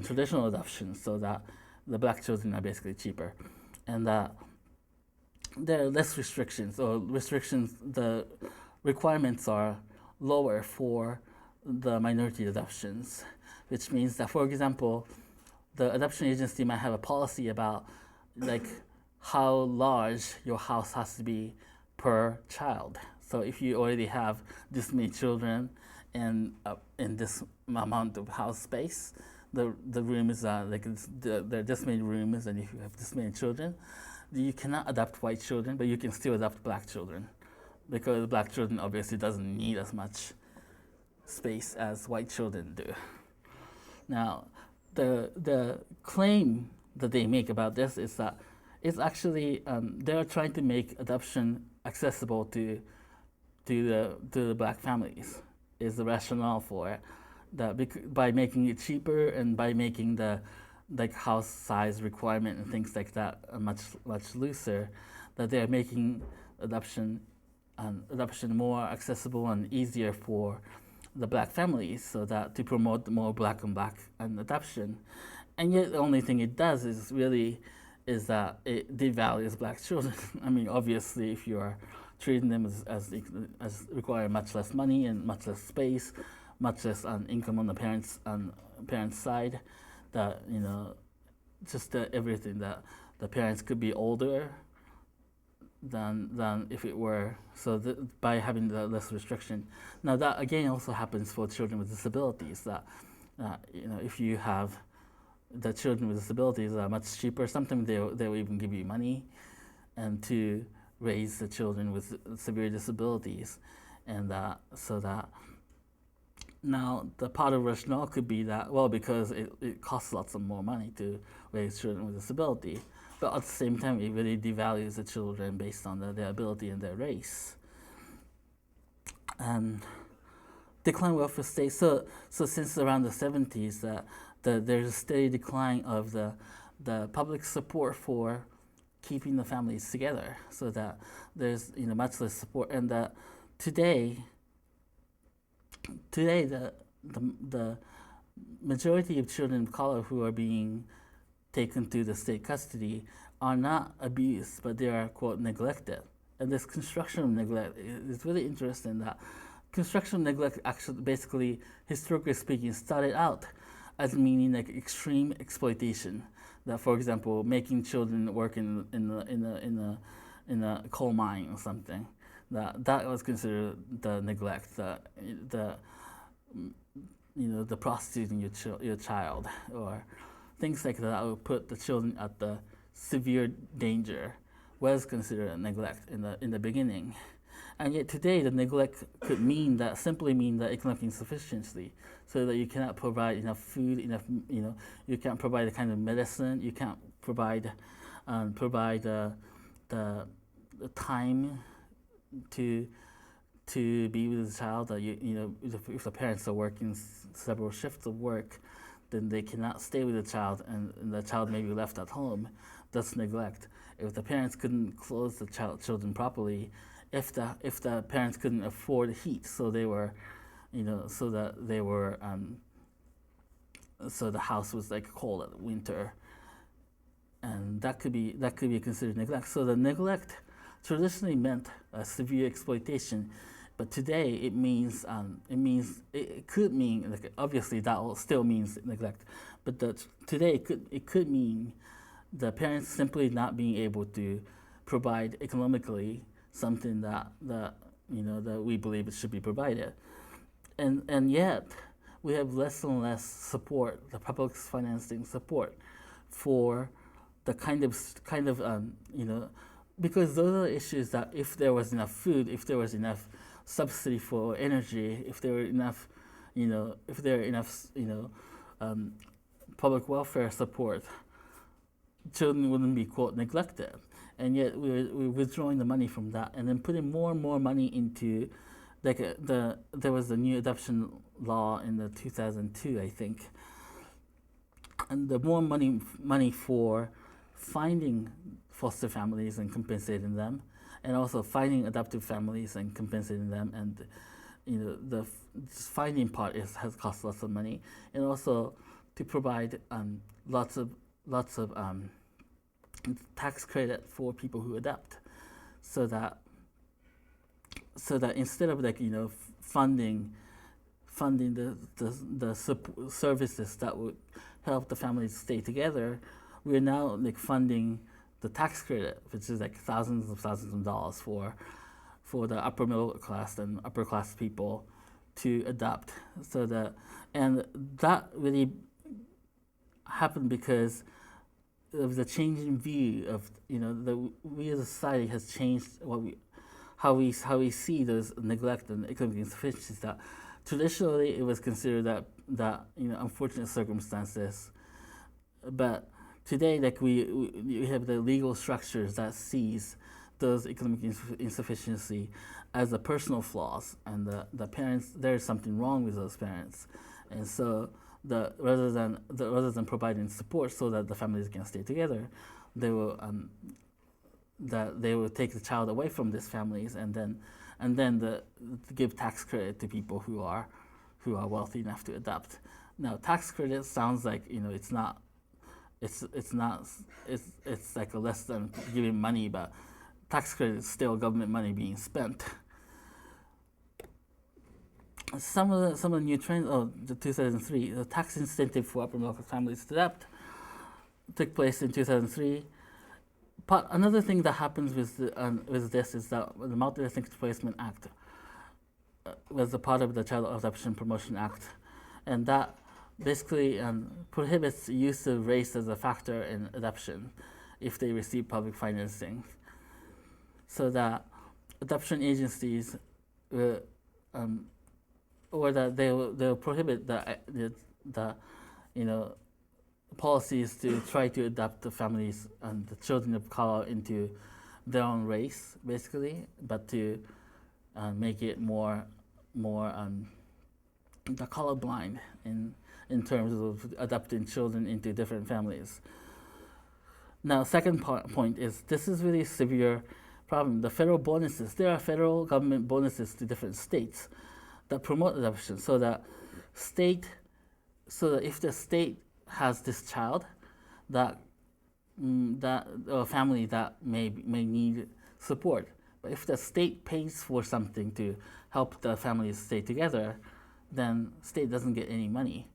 traditional adoptions, so that the black children are basically cheaper, and there are less restrictions, the requirements are lower for the minority adoptions, which means that, for example, the adoption agency might have a policy about like how large your house has to be per child. So if you already have this many children and in this amount of house space, the rooms are like there are this many rooms, and if you have this many children, you cannot adopt white children, but you can still adopt black children, because black children obviously doesn't need as much space as white children do. Now, the claim that they make about this is that it's actually they're trying to make adoption accessible to the black families. Is the rationale for it, that by making it cheaper and by making the like house size requirement and things like that much looser, that they're making adoption more accessible and easier for the black families, so that to promote more black and adoption. And yet the only thing it does is that it devalues black children. I mean, obviously, if you are treating them as require much less money and much less space, much less income on the parents' side, that just everything, that the parents could be older than if it were, by having the less restriction. Now that again also happens for children with disabilities, that if you have the children with disabilities are much cheaper. Sometimes they'll even give you money and to raise the children with severe disabilities, and so that now the part of rationale could be that, well, because it costs lots of more money to raise children with disability, but at the same time it really devalues the children based on their ability and their race. And decline welfare state. So since around the 70s, there's a steady decline of the public support for keeping the families together, so that there's much less support, and that today the majority of children of color who are being taken to the state custody are not abused, but they are, quote, neglected. And this construction of neglect is really interesting. That construction of neglect actually, basically, historically speaking, started out as meaning like extreme exploitation. That, for example, making children work in a coal mine or something. That was considered the neglect. The prostituting your child, or things like that would put the children at the severe danger, was considered a neglect in the beginning. And yet today, the neglect could simply mean that economic insufficiency, so that you cannot provide enough food, you can't provide the kind of medicine, you can't provide the time to be with the child. That if the parents are working several shifts of work, then they cannot stay with the child, and the child may be left at home. That's neglect. If the parents couldn't clothe the children properly, if the parents couldn't afford heat, so they were, so the house was like cold at winter, and that could be considered neglect. So the neglect traditionally meant severe exploitation, but today it means it could mean, like, obviously that still means neglect, but today it could mean the parents simply not being able to provide economically something that we believe it should be provided, and yet we have less and less support, the public's financing support for the kind of because those are issues that if there was enough food, if there was enough subsidy for energy, if there were enough, public welfare support, children wouldn't be, quote, neglected. And yet we're withdrawing the money from that and then putting more and more money into, like, there was a new adoption law in the 2002, I think, and the more money for finding foster families and compensating them, and also finding adoptive families and compensating them, and the finding part has cost lots of money, and also to provide lots of tax credit for people who adopt, so that instead of funding the services that would help the families stay together, we're now funding the tax credit, which is thousands of dollars for the upper middle class and upper class people to adopt. And that really happened because of the changing view of we as a society has changed how we see those neglect and economic insufficiencies. That traditionally it was considered that unfortunate circumstances, but today, like we have the legal structures that sees those economic insufficiency as a personal flaws, and the parents, there's something wrong with those parents, and so rather than providing support so that the families can stay together, they will take the child away from these families, and then give tax credit to people who are wealthy enough to adopt. Now, tax credit sounds like it's like a less than giving money, but tax credit is still government money being spent. Some of the new trends of the 2003, the tax incentive for upper middle class families to adopt took place in 2003. But another thing that happens with this is that the Multi-Ethnic Displacement Act was a part of the Child Adoption Promotion Act, and that basically prohibits use of race as a factor in adoption if they receive public financing, so that adoption agencies or that they'll prohibit the policies to try to adopt the families and the children of color into their own race, basically, but to make it more the colorblind in terms of adopting children into different families. Now, second point is this is really severe problem. The federal bonuses, there are federal government bonuses to different states that promote adoption, so that if the state has this child that a family that may need support, but if the state pays for something to help the families stay together, then state doesn't get any money.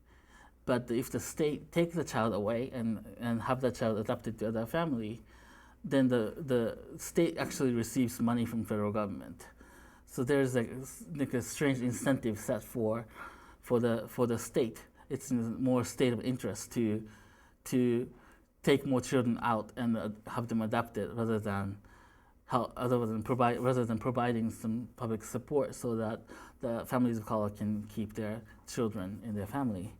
But if the state takes the child away and have the child adopted to another family, then the state actually receives money from federal government. So there's like a strange incentive set for the state. It's more state of interest to take more children out and have them adopted rather than providing some public support so that the families of color can keep their children in their family.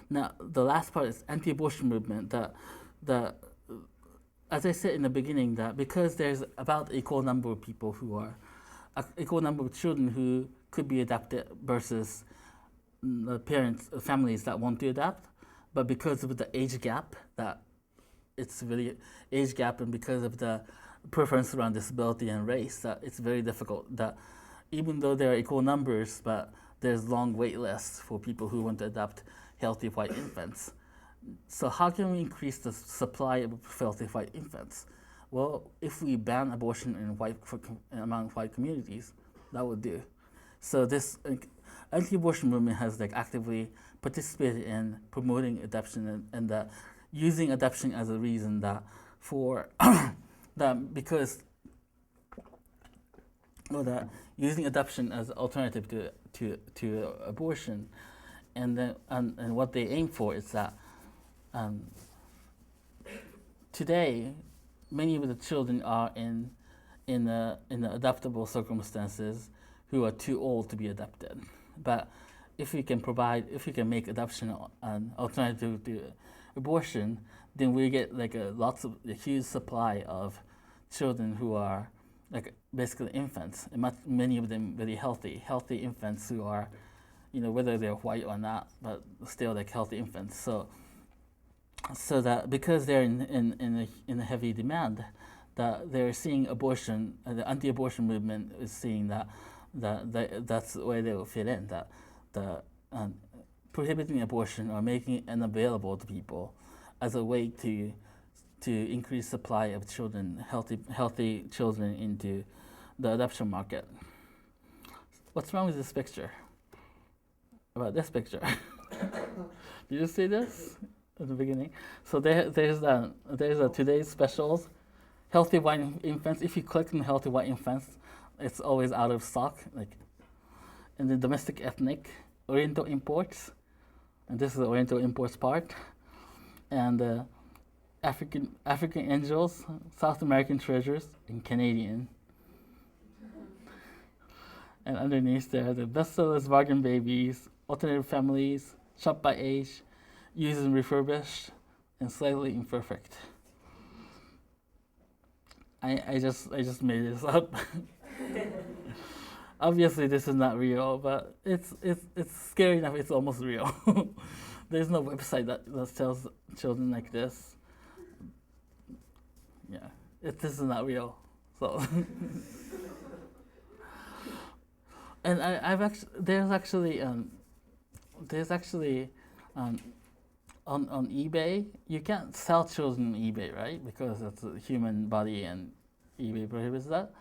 Now, the last part is anti-abortion movement. As I said in the beginning, that because there's about equal number of people who are equal number of children who could be adopted versus the families that want to adopt, but because of the age gap, that it's really age gap, and because of the preference around disability and race, that it's very difficult. That even though there are equal numbers, but there's long wait lists for people who want to adopt healthy white infants. So how can we increase the supply of healthy white infants? Well, if we ban abortion among white communities, that would do. So this anti-abortion movement has actively participated in promoting adoption and using adoption as a reason using adoption as an alternative to abortion, and what they aim for is that today many of the children are in adoptable circumstances who are too old to be adopted. But if we can make adoption an alternative to abortion, then we get a huge supply of children who are basically infants, and many of them very healthy infants who are, whether they're white or not, but still healthy infants. So that because they're in a heavy demand, that they're seeing abortion, the anti-abortion movement is seeing that's the way they will fit in. That prohibiting abortion or making it unavailable to people as a way to increase supply of children, healthy children into the adoption market. What's wrong with this picture? About this picture? Did you see this at the beginning? So there's today's specials, healthy white infants. If you click on healthy white infants, it's always out of stock. And the domestic ethnic, Oriental imports, and this is the Oriental imports part, and African angels, South American treasures, and Canadian. And underneath there, the bestsellers, bargain babies, alternative families, shop by age, used and refurbished, and slightly imperfect. I just made this up. Obviously, this is not real, but it's scary enough. It's almost real. There's no website that tells children like this. Yeah, this is not real. So, and there's actually on eBay, you can't sell children on eBay, right? Because it's a human body and eBay prohibits that.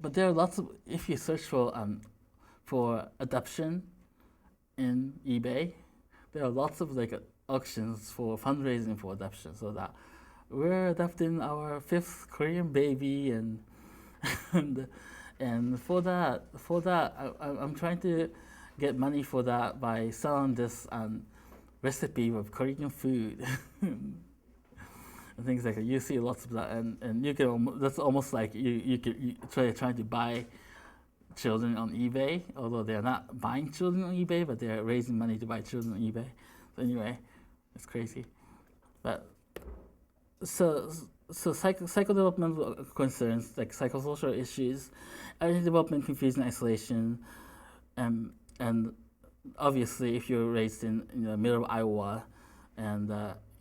But there are lots of, if you search for adoption in eBay, there are lots of like auctions for fundraising for adoption, so that we're adopting our 5th Korean baby and and for that I'm trying to get money for that by selling this recipe of Korean food and things like that. You see lots of that, and you can that's almost like you trying to buy children on eBay, although they're not buying children on eBay, but they're raising money to buy children on eBay. So anyway, it's crazy. But so psychodevelopmental concerns like psychosocial issues, identity development, confusion, isolation, and obviously, if you're raised in the middle of Iowa, and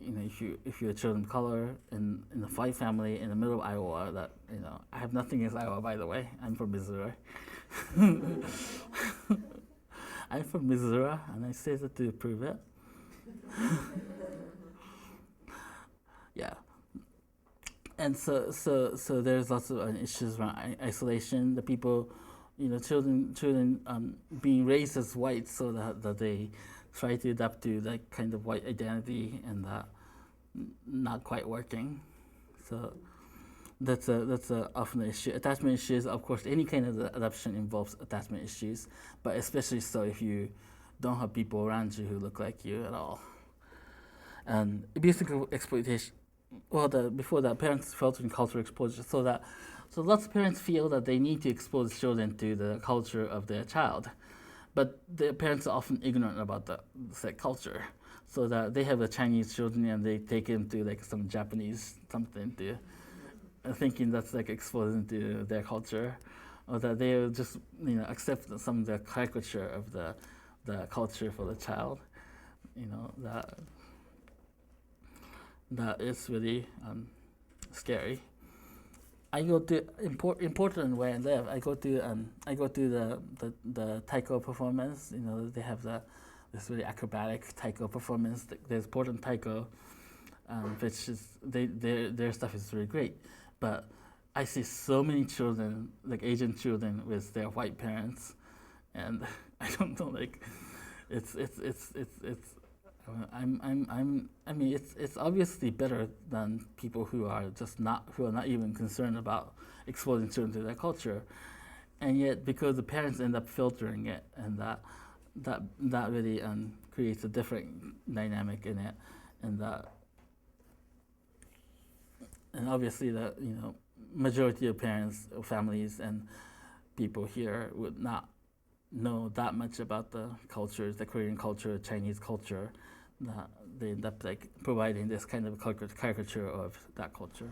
if you're a child of color in a white family in the middle of Iowa, that I have nothing against Iowa, by the way. I'm from Missouri. I'm from Missouri, and I say that to prove it. Yeah. And so there's lots of issues around isolation. The people, children being raised as white, so that they try to adapt to that kind of white identity, and that not quite working. So that's often an issue. Attachment issues, of course, any kind of adoption involves attachment issues, but especially so if you don't have people around you who look like you at all. And abuse and exploitation. Well, before that, parents felt in cultural exposure, so lots of parents feel that they need to expose children to the culture of their child, but the parents are often ignorant about the culture, so that they have a Chinese children and they take them to like some Japanese something to, thinking that's like exposing to their culture, or that they just accept some of the caricature of the culture for the child, that is really scary. I go to important where I live. I go to the taiko performance. They have this really acrobatic taiko performance. There's Portland taiko, which is their stuff is really great. But I see so many children, like Asian children, with their white parents, and I don't know, like it's. I mean, it's obviously better than people who are not even concerned about exposing children to their culture, and yet because the parents end up filtering it, and that really creates a different dynamic in it, and obviously the majority of parents, families, and people here would not know that much about the cultures, the Korean culture, Chinese culture, that they end up like providing this kind of caricature of that culture.